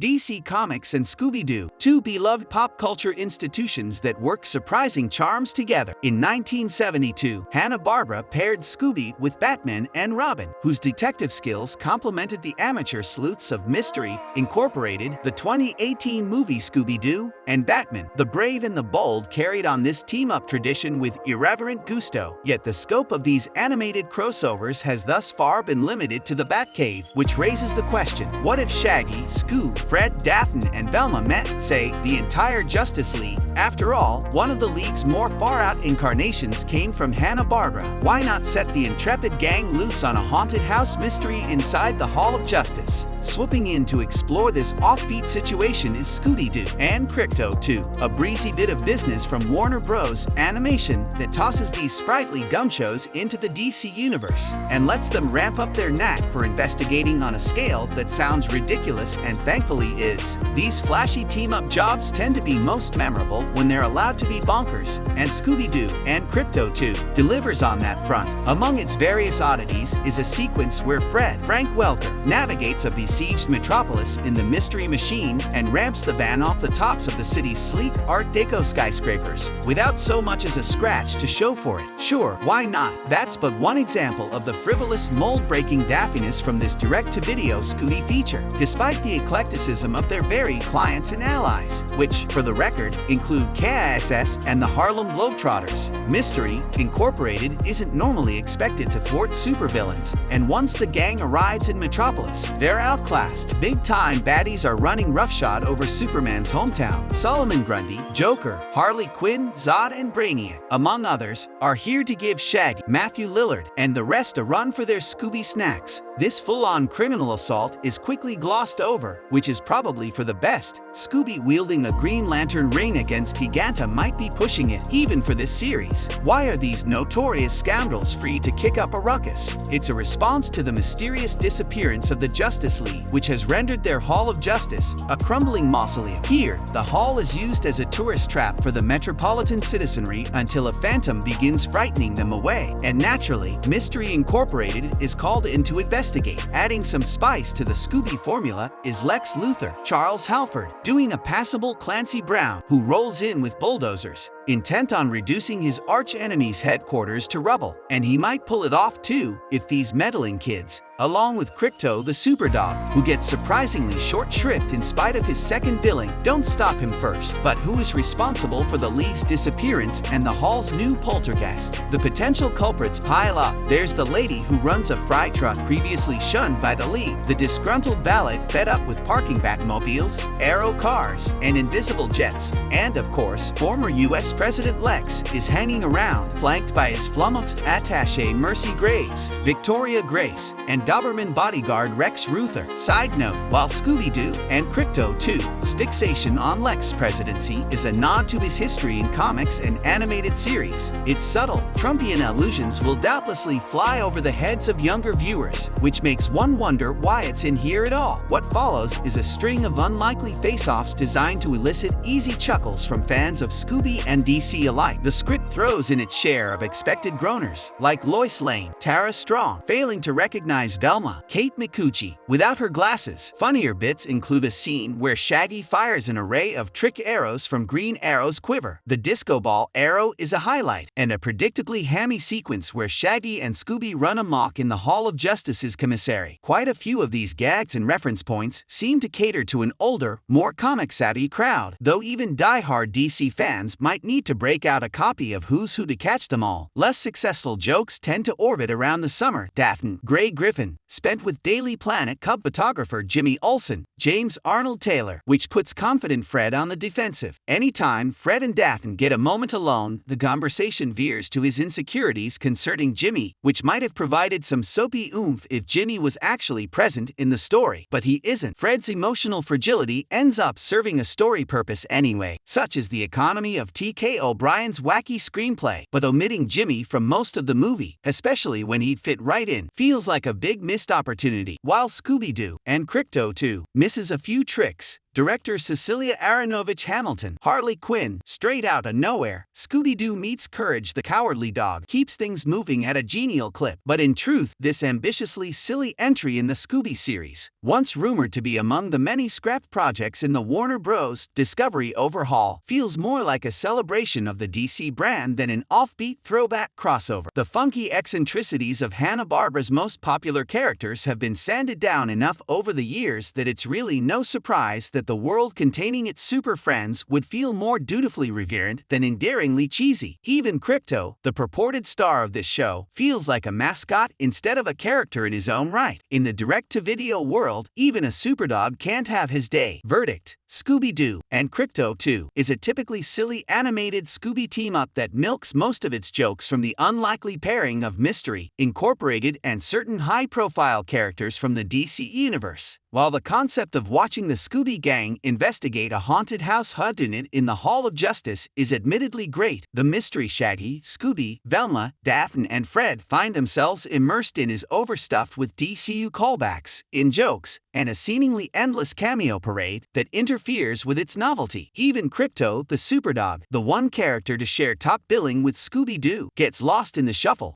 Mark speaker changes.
Speaker 1: DC Comics and Scooby-Doo, two beloved pop culture institutions that work surprising charms together. In 1972, Hanna-Barbera paired Scooby with Batman and Robin, whose detective skills complemented the amateur sleuths of Mystery Incorporated. The 2018 movie Scooby-Doo and Batman, the Brave and the Bold, carried on this team-up tradition with irreverent gusto. Yet the scope of these animated crossovers has thus far been limited to the Batcave, which raises the question, what if Shaggy, Scoob, Fred, Daphne, and Velma met, say, the entire Justice League? After all, one of the League's more far-out incarnations came from Hanna-Barbera. Why not set the intrepid gang loose on a haunted house mystery inside the Hall of Justice? Swooping in to explore this offbeat situation is Scooby-Doo and Krypto 2, a breezy bit of business from Warner Bros. Animation that tosses these sprightly gumshoes into the DC universe and lets them ramp up their knack for investigating on a scale that sounds ridiculous and thankfully is. These flashy team-up jobs tend to be most memorable when they're allowed to be bonkers, and Scooby-Doo and Krypto 2 delivers on that front. Among its various oddities is a sequence where Frank Welker, navigates a besieged metropolis in the Mystery Machine and ramps the van off the tops of the city's sleek Art Deco skyscrapers, without so much as a scratch to show for it. Sure, why not? That's but one example of the frivolous, mold-breaking daffiness from this direct-to-video Scooby feature, despite the eclecticism of their varied clients and allies, which, for the record, include KISS and the Harlem Globetrotters. Mystery Incorporated isn't normally expected to thwart supervillains, and once the gang arrives in Metropolis, they're outclassed. Big-time baddies are running roughshod over Superman's hometown. Solomon Grundy, Joker, Harley Quinn, Zod, and Brainiac, among others, are here to give Shaggy, Matthew Lillard, and the rest a run for their Scooby snacks. This full-on criminal assault is quickly glossed over, which is probably for the best. Scooby wielding a Green Lantern ring against Giganta might be pushing it, even for this series. Why are these notorious scoundrels free to kick up a ruckus? It's a response to the mysterious disappearance of the Justice League, which has rendered their Hall of Justice a crumbling mausoleum. Here, the hall is used as a tourist trap for the metropolitan citizenry until a phantom begins frightening them away. And naturally, Mystery Incorporated is called in to investigate. Adding some spice to the Scooby formula is Lex Luthor, Charles Halford, doing a passable Clancy Brown, who rolls in with bulldozers, intent on reducing his arch-enemy's headquarters to rubble. And he might pull it off too, if these meddling kids, along with Krypto the Superdog, who gets surprisingly short shrift in spite of his second billing, don't stop him first. But who is responsible for the League's disappearance and the Hall's new poltergeist? The potential culprits pile up. There's the lady who runs a fry truck previously shunned by the League, the disgruntled valet fed up with parking Batmobiles, aero cars, and invisible jets, and of course, former U.S. President Lex is hanging around, flanked by his flummoxed attaché Mercy Graves, Victoria Grace, and Doberman bodyguard Rex Ruther. Side note, while Scooby-Doo and Krypto 2's fixation on Lex's presidency is a nod to his history in comics and animated series, its subtle, Trumpian allusions will doubtlessly fly over the heads of younger viewers, which makes one wonder why it's in here at all. What follows is a string of unlikely face-offs designed to elicit easy chuckles from fans of Scooby and DC alike. The script throws in its share of expected groaners, like Lois Lane, Tara Strong, failing to recognize Velma, Kate Micucci, without her glasses. Funnier bits include a scene where Shaggy fires an array of trick arrows from Green Arrow's quiver. The disco ball arrow is a highlight, and a predictably hammy sequence where Shaggy and Scooby run amok in the Hall of Justice's commissary. Quite a few of these gags and reference points seem to cater to an older, more comic-savvy crowd, though even die-hard DC fans might need to break out a copy of Who's Who to catch them all. Less successful jokes tend to orbit around the summer. Daphne, Gray Griffin, spent with Daily Planet cub photographer Jimmy Olsen, James Arnold Taylor, which puts confident Fred on the defensive. Anytime Fred and Daphne get a moment alone, the conversation veers to his insecurities concerning Jimmy, which might have provided some soapy oomph if Jimmy was actually present in the story. But he isn't. Fred's emotional fragility ends up serving a story purpose anyway, such as the economy of T.K. O'Brien's wacky screenplay. But omitting Jimmy from most of the movie, especially when he'd fit right in, feels like a big missed opportunity. While Scooby-Doo and Krypto 2 misses a few tricks, Director Cecilia Aronovich Hamilton. Harley Quinn. Straight out of nowhere, Scooby-Doo meets Courage the Cowardly Dog. Keeps things moving at a genial clip. But in truth, this ambitiously silly entry in the Scooby series, once rumored to be among the many scrapped projects in the Warner Bros. Discovery overhaul, feels more like a celebration of the DC brand than an offbeat throwback crossover. The funky eccentricities of Hanna-Barbera's most popular characters have been sanded down enough over the years that it's really no surprise that the world containing its super friends would feel more dutifully reverent than endearingly cheesy. Even Krypto, the purported star of this show, feels like a mascot instead of a character in his own right. In the direct-to-video world, even a superdog can't have his day. Verdict: Scooby-Doo, and Krypto too, is a typically silly animated Scooby team-up that milks most of its jokes from the unlikely pairing of Mystery, Incorporated and certain high-profile characters from the DC universe. While the concept of watching the Scooby Gang investigate a haunted house whodunit in the Hall of Justice is admittedly great, the Mystery Shaggy, Scooby, Velma, Daphne and Fred find themselves immersed in is overstuffed with DCU callbacks, in-jokes, and a seemingly endless cameo parade that interferes with its novelty. Even Krypto, the superdog, the one character to share top billing with Scooby-Doo, gets lost in the shuffle,